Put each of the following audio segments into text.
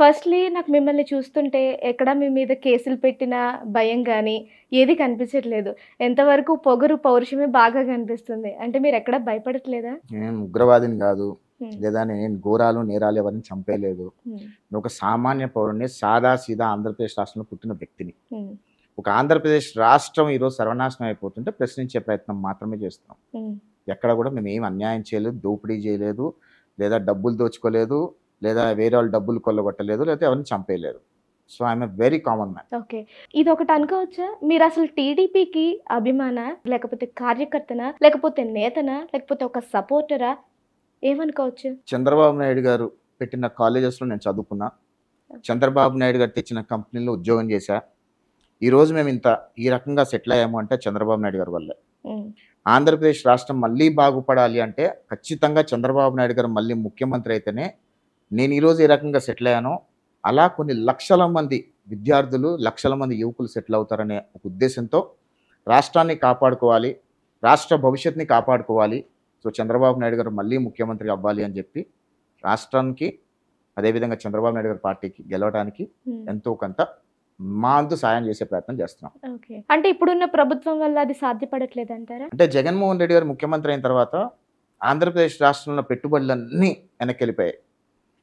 Firstly నాకు మిమ్మల్ని చూస్తుంటే ఎక్కడ మీ మీద కేసులు పెట్టిన భయం గాని, ఏది కనిపించట్లేదు. ఎంతవరకు పొగరు, పౌరుషమే బాగా కనిపిస్తుంది. అంటే మీరెక్కడ భయపడట్లేదా? నేను ఉగ్రవాదిని కాదు, హ్మ్. లేదా నేను ఘోరాలు నేరాలు ఎవరిని చంపేయలేదు. హ్మ్. నేను ఒక సామాన్య పౌరుడిని, సాదా సీదా ఆంధ్రప్రదేశ్ రాష్ట్రంలో పుట్టిన వ్యక్తిని. హ్మ్. ఒక ఆంధ్రప్రదేశ్ రాష్ట్రం ఈరోజు సర్వనాశనం అయిపోతుంటే ప్రశ్నించే ప్రయత్నం మాత్రమే చేస్తున్నాం. హ్మ్. ఎక్కడ కూడా మేము ఏం అన్యాయం చేయలేదు, దోపిడీ చేయలేదు, లేదా డబ్బులు దోచుకోలేదు, లేదా వేరే వాళ్ళు డబ్బులు కొల్లగొట్టలేదు, లేదా ఎవరిని చంపేయలేదు. So I'm a very common man. Okay. ఇదొకటి అనుకోవచ్చా? మీరసలు టీడీపీకి అభిమానా? లేకపోతే కార్యకర్తనా? లేకపోతే నేతనా? లేకపోతే ఒక సపోర్టరా? ఏమనుకోవచ్చు? చంద్రబాబు నాయుడు గారు పెట్టిన కాలేజెస్లో నేను చదువుకున్నా. చంద్రబాబు నాయుడు గారు తెచ్చిన కంపెనీలో ఉద్యోగం చేశా. ఈరోజు మేము ఈ రకంగా సెటిల్ అయ్యాము అంటే చంద్రబాబు నాయుడు గారి వల్లే. హ్మ్. ఆంధ్రప్రదేశ్ రాష్ట్రం మళ్ళీ బాగుపడాలి అంటే ఖచ్చితంగా చంద్రబాబు నాయుడు గారు మళ్ళీ ముఖ్యమంత్రి అయితేనే నేను ఈరోజు ఏ రకంగా సెటిల్ అయ్యానో అలా కొన్ని లక్షల మంది విద్యార్థులు, లక్షల మంది యువకులు సెటిల్ అవుతారనే ఒక ఉద్దేశంతో రాష్ట్రాన్ని కాపాడుకోవాలి, రాష్ట్ర భవిష్యత్తుని కాపాడుకోవాలి. సో చంద్రబాబు నాయుడు గారు మళ్ళీ ముఖ్యమంత్రి అవ్వాలి అని చెప్పి రాష్ట్రానికి, అదేవిధంగా చంద్రబాబు నాయుడు గారి పార్టీకి గెలవడానికి హ్మ్. ఎంతో కొంత మా వంతు సాయం చేసే ప్రయత్నం చేస్తున్నాం. ఓకే. అంటే ఇప్పుడున్న ప్రభుత్వం వల్ల అది సాధ్యపడట్లేదంటారా? అంటే జగన్మోహన్ రెడ్డి గారు ముఖ్యమంత్రి అయిన తర్వాత ఆంధ్రప్రదేశ్ రాష్ట్రంలో పెట్టుబడులన్నీ వెనక్కి వెళ్ళిపోయాయి.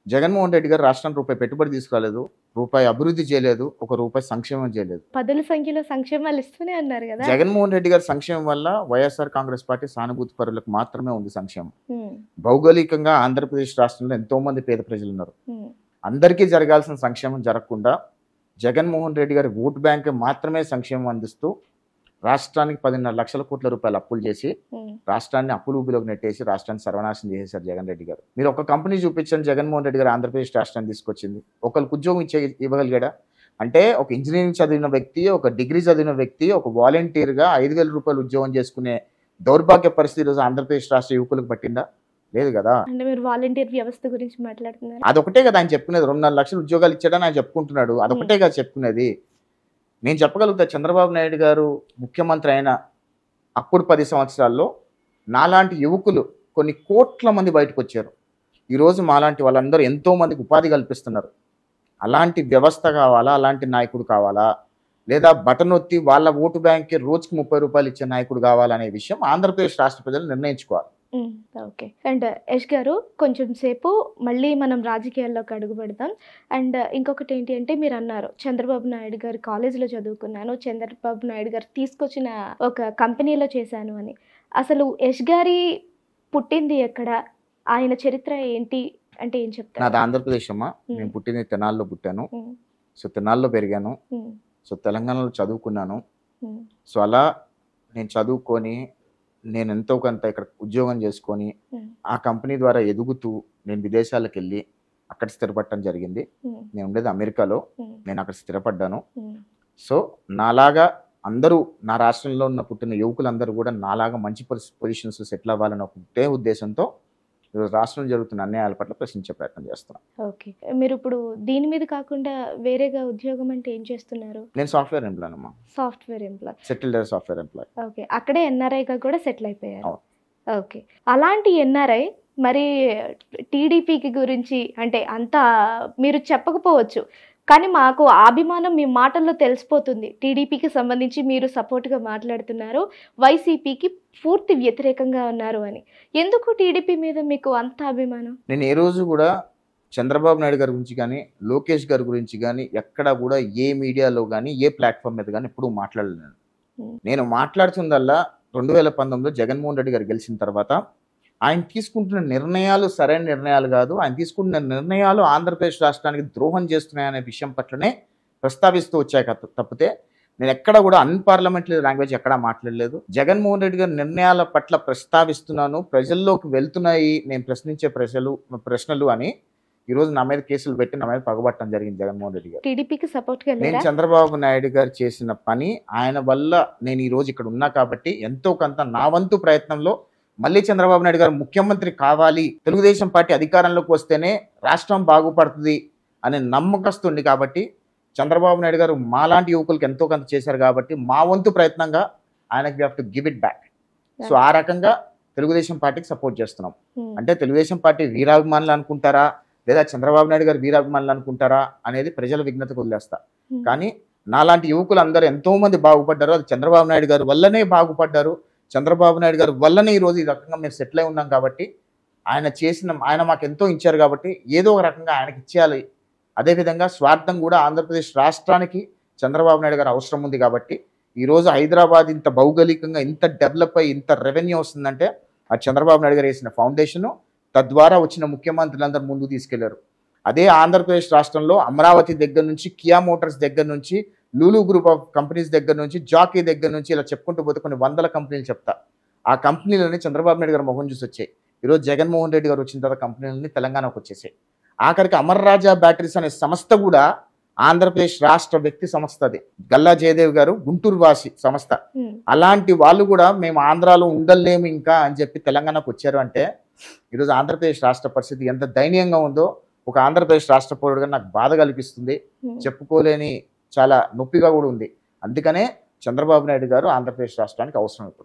జగన్మోహన్ రెడ్డి గారు రాష్ట్రానికి రూపాయి పెట్టుబడి తీసుకురాలేదు, రూపాయి అభివృద్ధి చేయలేదు, ఒక రూపాయి సంక్షేమం చేయలేదు. పదుల సంఖ్యలో సంక్షేమాలు ఇస్తూనే అన్నారు కదా. జగన్మోహన్ రెడ్డి గారి సంక్షేమం వల్ల వైఎస్ఆర్ కాంగ్రెస్ పార్టీ సానుభూతి పరులకు మాత్రమే ఉంది సంక్షేమం. హ్మ్. భౌగోళికంగా ఆంధ్రప్రదేశ్ రాష్ట్రంలో ఎంతో మంది పేద ప్రజలు ఉన్నారు. హ్మ్. అందరికీ జరగాల్సిన సంక్షేమం జరగకుండా జగన్మోహన్ రెడ్డి గారి ఓటు బ్యాంక్ మాత్రమే సంక్షేమం అందిస్తూ రాష్ట్రానికి 10.5 లక్షల కోట్ల రూపాయలు అప్పులు చేసి హ్మ్. రాష్ట్రాన్ని అప్పులు ఊబిలోకి నెట్టేసి రాష్ట్రాన్ని సర్వనాశనం చేసేశారు జగన్ రెడ్డి గారు. మీరు ఒక కంపెనీ చూపించండి, జగన్మోహన్ రెడ్డి గారు ఆంధ్రప్రదేశ్ రాష్ట్రాన్ని తీసుకొచ్చింది. ఒకరికి ఉద్యోగం ఇవ్వగలిగాడా? అంటే ఒక ఇంజనీరింగ్ చదివిన వ్యక్తి, ఒక డిగ్రీ చదివిన వ్యక్తి, ఒక వాలంటీర్గా 5,000 రూపాయలు ఉద్యోగం చేసుకునే దౌర్భాగ్య పరిస్థితి ఈరోజు ఆంధ్రప్రదేశ్ రాష్ట్ర యువకులకు పట్టిందా? లేదు కదా. అంటే మీరు వాలంటీర్ వ్యవస్థ గురించి మాట్లాడుతున్నారు. అదొకటే కదా ఆయన చెప్పుకునేది. 2.5 లక్షలు ఉద్యోగాలు ఇచ్చాడని ఆయన చెప్పుకుంటున్నాడు. అదొకటే కదా చెప్పుకునేది. నేను చెప్పగలుగుతా, చంద్రబాబు నాయుడు గారు ముఖ్యమంత్రి అయిన అప్పుడు 10 సంవత్సరాల్లో నాలాంటి యువకులు కొన్ని కోట్ల మంది బయటకు వచ్చారు. ఈరోజు మాలాంటి వాళ్ళందరూ ఎంతో మందికి ఉపాధి కల్పిస్తున్నారు. అలాంటి వ్యవస్థ కావాలా, అలాంటి నాయకుడు కావాలా, లేదా బటన్ ఒత్తి వాళ్ళ ఓటు బ్యాంక్కి రోజుకి 30 రూపాయలు ఇచ్చే నాయకుడు కావాలనే విషయం ఆంధ్రప్రదేశ్ రాష్ట్ర ప్రజలు నిర్ణయించుకోవాలి. ఓకే. అండ్ యష్ గారు, కొంచెం సేపు మళ్ళీ మనం రాజకీయాల్లోకి అడుగు పెడదాం. అండ్ ఇంకొకటి ఏంటి అంటే, మీరు అన్నారు చంద్రబాబు నాయుడు గారు కాలేజీలో చదువుకున్నాను, చంద్రబాబు నాయుడు గారు తీసుకొచ్చిన ఒక కంపెనీలో చేశాను అని. అసలు యష్ గారి పుట్టింది ఎక్కడ? ఆయన చరిత్ర ఏంటి అంటే ఏం చెప్తారు? నాది ఆంధ్రప్రదేశ్ అమ్మా. నేను పుట్టింది తెనాల్లో పుట్టాను. హ్మ్. సో తెనాల్లో పెరిగాను. హ్మ్. సో తెలంగాణలో చదువుకున్నాను. హ్మ్. సో అలా నేను చదువుకొని నేను ఎంతో కొంత ఇక్కడ ఉద్యోగం చేసుకొని హ్మ్. ఆ కంపెనీ ద్వారా ఎదుగుతూ నేను విదేశాలకు వెళ్ళి అక్కడ స్థిరపడటం జరిగింది. హ్మ్. నేను ఉండేది అమెరికాలో. హ్మ్. నేను అక్కడ స్థిరపడ్డాను. హ్మ్. సో నాలాగా అందరూ, నా రాష్ట్రంలో ఉన్న పుట్టిన యువకులందరూ కూడా నాలాగా మంచి పొజిషన్స్ సెటిల్ అవ్వాలని ఒకటే ఉద్దేశంతో ఈరోజు రాష్ట్రంలో జరుగుతున్న అన్యాయాల పట్ల ప్రశ్నించే ప్రయత్నం చేస్తున్నాను. ఓకే. మీరు ఇప్పుడు దీని మీద కాకుండా వేరేగా ఉద్యోగం అంటే ఏం చేస్తున్నారు? నేను సాఫ్ట్వేర్ ఎంప్లాయ్ అమ్మా. Software employee. Settled software employee. Okay. అక్కడే ఎన్ఆర్ఐగా కూడా సెటిల్ అయిపోయారు. అవును. ఓకే. అలాంటి ఎన్ఆర్ఐ మరి టీడీపీకి గురించి అంటే అంత మీరు చెప్పకపోవచ్చు, కానీ మాకు అభిమానం మీ మాటల్లో తెలిసిపోతుంది. టీడీపీకి సంబంధించి మీరు సపోర్ట్గా మాట్లాడుతున్నారు, వైసీపీకి పూర్తి వ్యతిరేకంగా ఉన్నారు అని. ఎందుకు టీడీపీ మీద మీకు అంత అభిమానం? నేను ఏ రోజు కూడా చంద్రబాబు నాయుడు గారి గురించి కానీ, లోకేష్ గారి గురించి కానీ ఎక్కడా కూడా ఏ మీడియాలో కానీ, ఏ ప్లాట్ఫామ్ మీద కానీ ఎప్పుడూ మాట్లాడలేను. నేను మాట్లాడుతుందల్లా 2019లో జగన్మోహన్ రెడ్డి గారు గెలిచిన తర్వాత ఆయన తీసుకుంటున్న నిర్ణయాలు సరైన నిర్ణయాలు కాదు, ఆయన తీసుకుంటున్న నిర్ణయాలు ఆంధ్రప్రదేశ్ రాష్ట్రానికి ద్రోహం చేస్తున్నాయనే విషయం పట్లనే ప్రస్తావిస్తూ వచ్చాయి తప్పితే నేను ఎక్కడ కూడా అన్పార్లమెంటరీ లాంగ్వేజ్ ఎక్కడా మాట్లాడలేదు. జగన్మోహన్ రెడ్డి గారి నిర్ణయాల పట్ల ప్రస్తావిస్తున్నాను, ప్రజల్లోకి వెళ్తున్నాయి నేను ప్రశ్నించే ప్రశ్నలు అని ఈరోజు నా మీద కేసులు పెట్టి నా మీద పగబట్టడం జరిగింది జగన్మోహన్ రెడ్డి గారు. టీడీపీకి సపోర్ట్గా నేను చంద్రబాబు నాయుడు గారు చేసిన పని, ఆయన వల్ల నేను ఈరోజు ఇక్కడ ఉన్నా కాబట్టి ఎంతో కొంత నా వంతు ప్రయత్నంలో మళ్ళీ చంద్రబాబు నాయుడు గారు ముఖ్యమంత్రి కావాలి, తెలుగుదేశం పార్టీ అధికారంలోకి వస్తేనే రాష్ట్రం బాగుపడుతుంది అనే నమ్మకస్తుంది కాబట్టి చంద్రబాబు నాయుడు గారు మాలాంటి యువకులకు ఎంతో కొంత చేశారు కాబట్టి మా వంతు ప్రయత్నంగా ఆయనకి we have to give it back. So ఆ రకంగా తెలుగుదేశం పార్టీకి సపోర్ట్ చేస్తున్నాం. అంటే తెలుగుదేశం పార్టీ వీరాభిమానులు అనుకుంటారా, లేదా చంద్రబాబు నాయుడు గారు వీరాభిమానులు అనుకుంటారా అనేది ప్రజల విజ్ఞతకు వదిలేస్తా. కానీ నాలాంటి యువకులు అందరూ ఎంతో మంది బాగుపడ్డారు. అది చంద్రబాబు నాయుడు గారు వల్లనే బాగుపడ్డారు. చంద్రబాబు నాయుడు గారు వల్లనే ఈ రోజు ఈ రకంగా మేము సెటిల్ అయి ఉన్నాం కాబట్టి, ఆయన మాకు ఎంతో ఇచ్చారు కాబట్టి ఏదో ఒక రకంగా ఆయనకి ఇచ్చేయాలి. అదేవిధంగా స్వార్థం కూడా ఆంధ్రప్రదేశ్ రాష్ట్రానికి చంద్రబాబు నాయుడు గారు అవసరం ఉంది కాబట్టి ఈరోజు హైదరాబాద్ ఇంత భౌగోళికంగా ఇంత డెవలప్ అయ్యి ఇంత రెవెన్యూ వస్తుందంటే ఆ చంద్రబాబు నాయుడు గారు వేసిన ఫౌండేషను, తద్వారా వచ్చిన ముఖ్యమంత్రులందరూ ముందుకు తీసుకెళ్లారు. అదే ఆంధ్రప్రదేశ్ రాష్ట్రంలో అమరావతి దగ్గర నుంచి, కియా మోటార్స్ దగ్గర నుంచి, లూలు గ్రూప్ ఆఫ్ కంపెనీస్ దగ్గర నుంచి, జాకీ దగ్గర నుంచి ఇలా చెప్పుకుంటూ పోతే కొన్ని వందల కంపెనీలు చెప్తా. ఆ కంపెనీలని చంద్రబాబు నాయుడు గారు మొహం చూసి వచ్చాయి. ఈరోజు జగన్మోహన్ రెడ్డి గారు వచ్చిన తర్వాత కంపెనీలని తెలంగాణకు వచ్చేసాయి. ఆఖరికి అమర్ రాజా బ్యాటరీస్ అనే సంస్థ కూడా ఆంధ్రప్రదేశ్ రాష్ట్ర వ్యక్తి సంస్థ. అది గల్లా జయదేవ్ గారు గుంటూరు వాసి సంస్థ. అలాంటి వాళ్ళు కూడా మేము ఆంధ్రాలో ఉండలేము ఇంకా అని చెప్పి తెలంగాణకు వచ్చారు అంటే ఈరోజు ఆంధ్రప్రదేశ్ రాష్ట్ర పరిస్థితి ఎంత దయనీయంగా ఉందో ఒక ఆంధ్రప్రదేశ్ రాష్ట్ర పౌరుడుగా నాకు బాధ కల్పిస్తుంది. చెప్పుకోలేని చాలా నొప్పిగా కూడా ఉంది. అందుకనే చంద్రబాబు నాయుడు గారు ఆంధ్రప్రదేశ్ రాష్ట్రానికి అవసరం ఇప్పుడు.